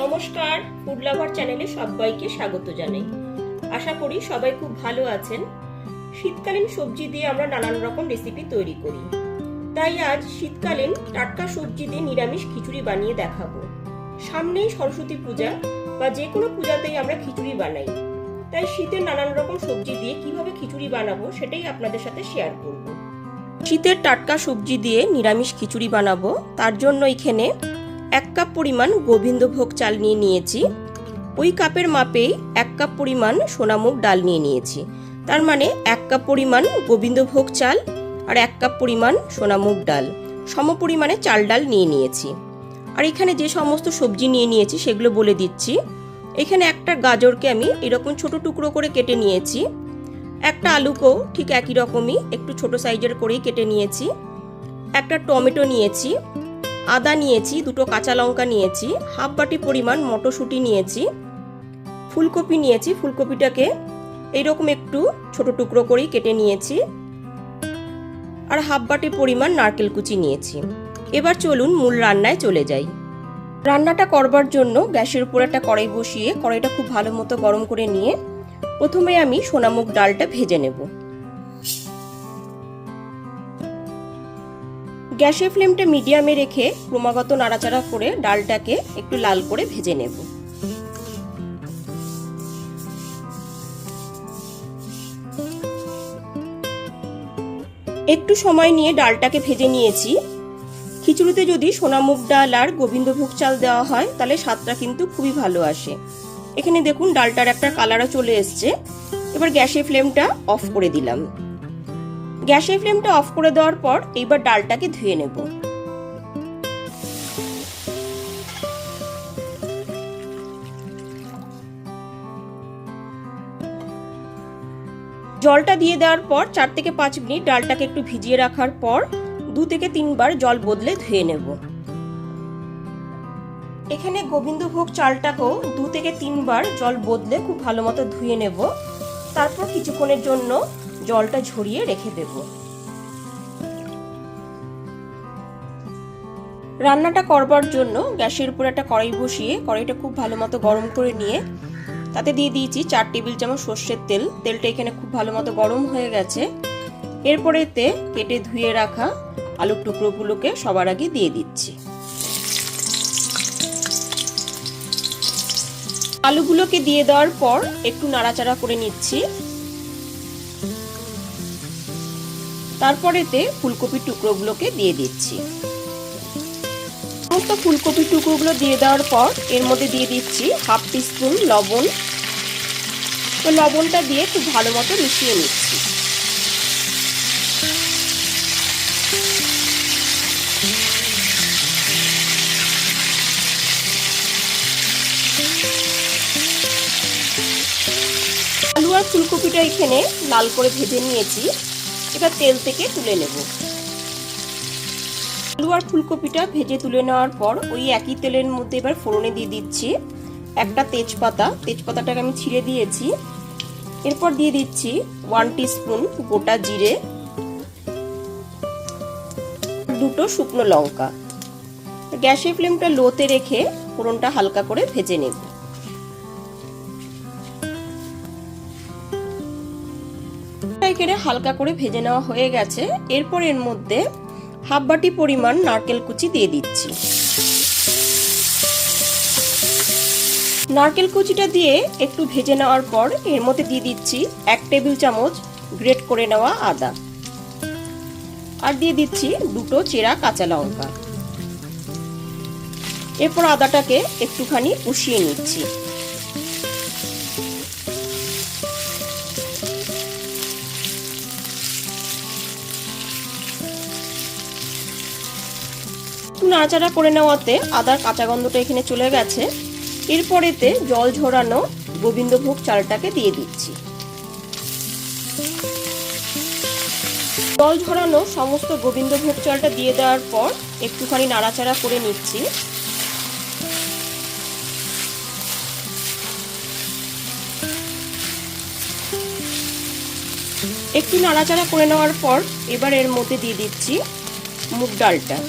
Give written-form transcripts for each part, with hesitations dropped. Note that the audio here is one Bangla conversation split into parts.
নমস্কার, ফুড লাভার চ্যানেলে সবাইকে স্বাগত জানাই। আশা করি সবাই খুব ভালো আছেন। শীতকালীন সবজি দিয়ে আমরা নানান রকম রেসিপি তৈরি করি, তাই আজ শীতকালীন টাটকা সবজি দিয়ে নিরামিষ খিচুড়ি বানিয়ে দেখাবো। সামনেই সরস্বতী পূজা বা যে কোনো পূজাতেই আমরা খিচুড়ি বানাই, তাই শীতের নানান রকম সবজি দিয়ে কিভাবে খিচুড়ি বানাবো সেটাই আপনাদের সাথে শেয়ার করব। শীতের টাটকা সবজি দিয়ে নিরামিষ খিচুড়ি বানাবো, তার জন্য এখানে 1 কাপ পরিমাণ গোবিন্দভোগ চাল নিয়ে নিয়েছি। ওই কাপের মাপেই 1 কাপ পরিমাণ সোনামুগ ডাল নিয়ে নিয়েছি। তার মানে 1 কাপ পরিমাণ গোবিন্দভোগ চাল আর 1 কাপ পরিমাণ সোনামুগ ডাল, সম পরিমাণে চাল ডাল নিয়ে নিয়েছি। আর এখানে যে সমস্ত সবজি নিয়ে নিয়েছি সেগুলো বলে দিচ্ছি। এখানে একটা গাজরকে আমি এরকম ছোট টুকরো করে কেটে নিয়েছি। একটা আলুকেও ঠিক একই রকমই একটু ছোট সাইজের করেই কেটে নিয়েছি। একটা টমেটো নিয়েছি, আদা নিয়েছি, 2টো কাঁচা লঙ্কা নিয়েছি, হাফ বাটি পরিমাণ মটরশুঁটি নিয়েছি, ফুলকপি নিয়েছি, ফুলকপিটাকে এইরকম একটু ছোট টুকরো করেই কেটে নিয়েছি, আর হাফ বাটি পরিমাণ নারকেল কুচি নিয়েছি। এবার চলুন মূল রান্নায় চলে যাই। রান্নাটা করবার জন্য গ্যাসের উপর একটা কড়াই বসিয়ে কড়াইটা খুব ভালো মতো গরম করে নিয়ে প্রথমে আমি সোনামুগ ডালটা ভেজে নেব। গ্যাসের ফ্লেমটা মিডিয়ামে রেখে ক্রমাগত নাড়াচাড়া করে ডালটাকে একটু লাল করে ভেজে নেব। একটু সময় নিয়ে ডালটাকে ভেজে নিয়েছি। খিচুড়িতে যদি সোনামুগ ডাল আর গোবিন্দভোগ চাল দেওয়া হয় তাহলে স্বাদটা কিন্তু খুবই ভালো আসে। এখানে দেখুন ডালটার একটা কালারও চলে এসছে। এবার গ্যাসের ফ্লেমটা অফ করে দিলাম। গ্যাসের ফ্লেমটা অফ করে দেওয়ার পর এইবার ডালটাকে ধুয়ে নেব। জলটা দিয়ে দেওয়ার পর 4 থেকে 5 মিনিট ডালটাকে একটু ভিজিয়ে রাখার পর 2 থেকে 3 বার জল বদলে ধুয়ে নেব। এখানে গোবিন্দভোগ চালটাকেও 2 থেকে 3 বার জল বদলে খুব ভালো মতো ধুয়ে নেব। তারপর কিছুক্ষণের জন্য জলটা ঝরিয়ে রেখে দেব। রান্নাটা করবার জন্য গ্যাসের উপর একটা কড়াই বসিয়ে কড়াইটা খুব ভালো মতো গরম করে নিয়ে তাতে দিয়ে দিয়েছি 4 টেবিল চামচ সর্ষের তেল। তেলটা এখানে খুব ভালো মতো গরম হয়ে গেছে। এরপরে এতে কেটে ধুয়ে রাখা আলুর টুকরোগুলোকে সবার আগে দিয়ে দিচ্ছি। আলুগুলোকে দিয়ে দেওয়ার পর একটু নাড়াচাড়া করে নিচ্ছি। তারপর এতে ফুলকপির টুকরোগুলোকে দিয়ে দিচ্ছি। সমস্ত ফুলকপির টুকরোগুলো দিয়ে দেওয়ার পর এর মধ্যে দিয়ে দিচ্ছি হাফ টিস্পুন লবণ। তো লবণটা দিয়ে খুব ভালো মতো মিশিয়ে নিচ্ছি। আলু আর ফুলকপিটা এখানে লাল করে ভেজে নিয়েছি। এবার তেল থেকে তুলে নেব। আলু আর ফুলকপিটা ভেজে তুলে নেওয়ার পর ওই একই তেলের মধ্যে এবার ফোড়নে দিয়ে দিচ্ছি একটা তেজপাতা। তেজপাতাটাকে আমি ছিঁড়ে দিয়েছি। এরপর দিয়ে দিচ্ছি 1 টিস্পুন গোটা জিরে, 2টো শুকনো লঙ্কা। গ্যাসের ফ্লেমটা লোতে রেখে ফোড়নটা হালকা করে ভেজে নেব। এখানে হালকা করে ভেজে নেওয়া হয়ে গেছে। এরপর এর মধ্যে হাফ বাটি পরিমাণ নারকেল কুচি দিয়ে দিচ্ছি। নারকেল কুচিটা দিয়ে একটু ভেজে নেওয়ার পর এর মধ্যে দিয়ে দিচ্ছি 1 টেবিল চামচ গ্রেট করে নেওয়া আদা, আর দিয়ে দিচ্ছি 2টো চেরা কাঁচা লঙ্কা। এরপর আদাটাকে একটুখানি কষিয়ে নিচ্ছি। নাড়াচাড়া করে নেওয়াতে আদার কাঁচা গন্ধটা এখানে চলে গেছে। এরপর এতে জল ঝরানো গোবিন্দভোগ চালটাকে দিয়ে দিচ্ছি। জল ঝরানো সমস্ত গোবিন্দভোগ চালটা দিয়ে দেওয়ার পর একটুখানি নাড়াচাড়া করে নিচ্ছি। একটু নাড়াচাড়া করে নেওয়ার পর এবার এর মধ্যে দিয়ে দিচ্ছি মুগ ডালটা।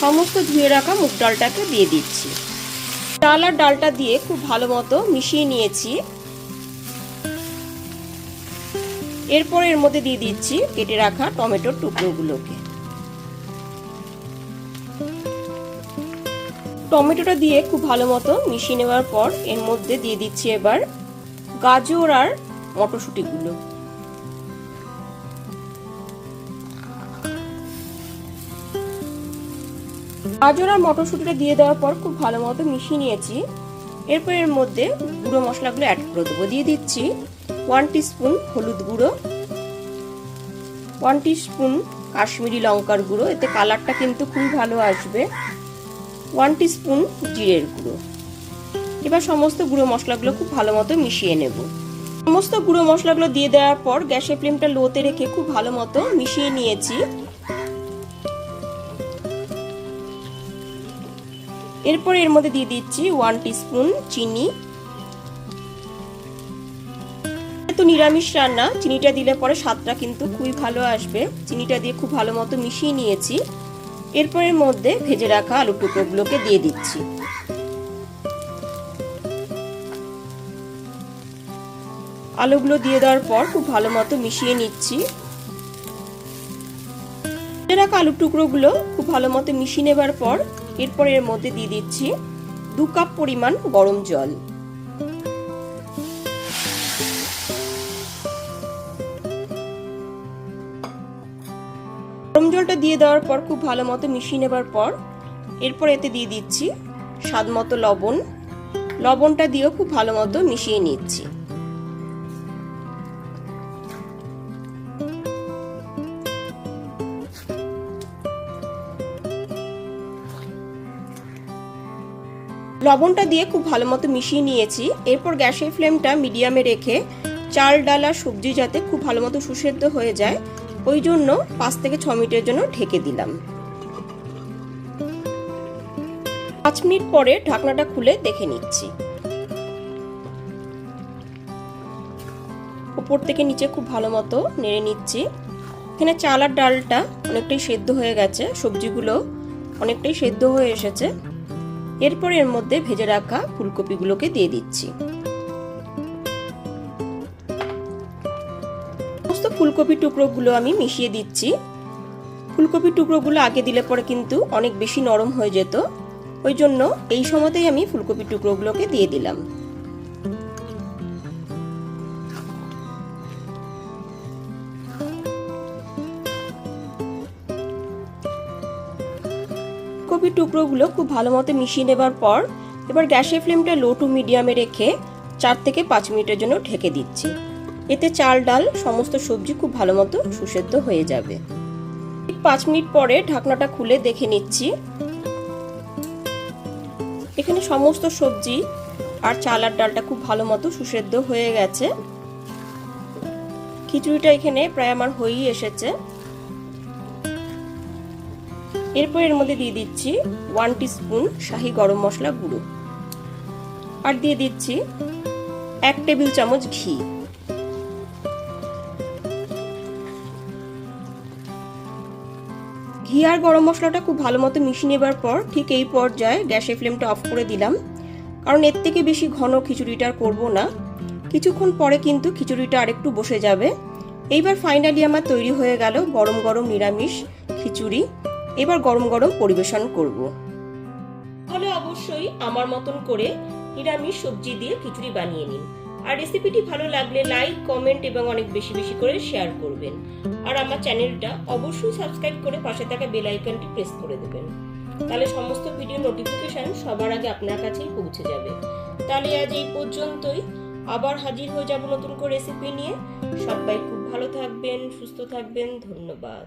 সমস্ত ধুয়ে রাখা মুগ ডালটাকে দিয়ে দিচ্ছি। ডাল আর ডালটা দিয়ে খুব ভালো মতো মিশিয়ে নিয়েছি। এরপর এর মধ্যে দিয়ে দিচ্ছি কেটে রাখা টমেটোর টুকরোগুলোকে। টমেটোটা দিয়ে খুব ভালো মতো মিশিয়ে নেওয়ার পর এর মধ্যে দিয়ে দিচ্ছি এবার গাজর আর মটরশুঁটিগুলো। গাজর আর মটরশুঁটিটা দিয়ে দেওয়ার পর খুব ভালো মতো মিশিয়ে নিয়েছি। এরপর এর মধ্যে গুঁড়ো মশলাগুলো অ্যাড করে দেবো। দিয়ে দিচ্ছি 1 টিস্পুন হলুদ গুঁড়ো, 1 টিস্পুন কাশ্মীরি লঙ্কার গুঁড়ো, এতে কালারটা কিন্তু খুবই ভালো আসবে, 1 টিস্পুন জিরের গুঁড়ো। এবার সমস্ত গুঁড়ো মশলাগুলো খুব ভালো মতো মিশিয়ে নেব। সমস্ত গুঁড়ো মশলাগুলো দিয়ে দেওয়ার পর গ্যাসের ফ্লেমটা লোতে রেখে খুব ভালো মতো মিশিয়ে নিয়েছি। এরপর এর মধ্যে দিয়ে দিচ্ছি 1 টিস্পুন চিনি। তো নিরামিষ রান্না, চিনিটা দিলে পরে স্বাদটা কিন্তু খুবই ভালো আসবে। চিনিটা দিয়ে খুব ভালো মতো মিশিয়ে নিয়েছি। এরপর এর মধ্যে ভেজে রাখা আলু টুকরোগুলোকে দিয়ে দিচ্ছি। আলুগুলো দিয়ে দেওয়ার পর খুব ভালো মতো মিশিয়ে নিচ্ছি। ভেজে রাখা আলু টুকরোগুলো খুব ভালো মতো মিশিয়ে নেবার পর এরপর এর মধ্যে দিয়ে দিচ্ছি 2 কাপ পরিমাণ গরম জল। গরম জলটা দিয়ে দেওয়ার পর খুব ভালো মতো মিশিয়ে নেবার পর এরপর এতে দিয়ে দিচ্ছি স্বাদ মতো লবণ। লবণটা দিয়েও খুব ভালো মতো মিশিয়ে নিচ্ছি। লবণটা দিয়ে খুব ভালো মতো মিশিয়ে নিয়েছি। এরপর গ্যাসের ফ্লেমটা মিডিয়ামে রেখে চাল ডাল আর সবজি যাতে খুব ভালো মতো সুসেদ্ধ হয়ে যায় ওই জন্য 5 থেকে 6 মিনিটের জন্য ঢেকে দিলাম। 5 মিনিট পরে ঢাকনাটা খুলে দেখে নিচ্ছি। উপর থেকে নিচে খুব ভালো মতো নেড়ে নিচ্ছি। এখানে চাল আর ডালটা অনেকটাই সেদ্ধ হয়ে গেছে, সবজিগুলো অনেকটাই সেদ্ধ হয়ে এসেছে। এরপর এর মধ্যে ভেজে রাখা ফুলকপিগুলোকে দিয়ে দিচ্ছি। সমস্ত ফুলকপি টুকরোগুলো আমি মিশিয়ে দিচ্ছি। ফুলকপি টুকরোগুলো আগে দিলে পরে কিন্তু অনেক বেশি নরম হয়ে যেত, ওই জন্য এই সময়তেই আমি ফুলকপি টুকরোগুলোকে দিয়ে দিলাম। ফুলকপির টুকরোগুলো খুব ভালো মতো মিশিয়ে নেবার পর এবার গ্যাসের ফ্লেমটা লো টু মিডিয়ামে রেখে 4 থেকে 5 মিনিটের জন্য ঢেকে দিচ্ছি। এতে চাল ডাল সমস্ত সবজি খুব ভালো মতো সুসেদ্ধ হয়ে যাবে। 5 মিনিট পরে ঢাকনাটা খুলে দেখে নিচ্ছি। এখানে সমস্ত সবজি আর চাল আর ডালটা খুব ভালো মতো সুসেদ্ধ হয়ে গেছে। খিচুড়িটা এখানে প্রায় আমার হয়েই এসেছে। এরপর এর মধ্যে দিয়ে দিচ্ছি 1 টিস্পুন শাহি গরম মশলা গুঁড়ো আর দিয়ে দিচ্ছি 1 টেবিল চামচ ঘি। ঘি আর গরম মশলাটা খুব ভালো মতো মিশিয়ে নেবার পর ঠিক এই পর্যায়ে গ্যাসের ফ্লেমটা অফ করে দিলাম, কারণ এর থেকে বেশি ঘন খিচুড়িটা আর করবো না। কিছুক্ষণ পরে কিন্তু খিচুড়িটা আরেকটু বসে যাবে। এইবার ফাইনালি আমার তৈরি হয়ে গেল গরম গরম নিরামিষ খিচুড়ি। এবার গরম গরম পরিবেশন করব। তাহলে অবশ্যই আমার মতন করে নিরামিষ সবজি দিয়ে খিচুড়ি বানিয়ে নিন। আর রেসিপিটি ভালো লাগলে লাইক, কমেন্ট এবং অনেক বেশি বেশি করে শেয়ার করবেন। আর আমার চ্যানেলটা অবশ্যই সাবস্ক্রাইব করে পাশে থাকা বেল আইকনটি প্রেস করে দেবেন, তাহলে সমস্ত ভিডিও নোটিফিকেশন সবার আগে আপনার কাছেই পৌঁছে যাবে। তাহলে আজ এই পর্যন্তই, আবার হাজির হয়ে যাব নতুন করে রেসিপি নিয়ে। সবাই খুব ভালো থাকবেন, সুস্থ থাকবেন। ধন্যবাদ।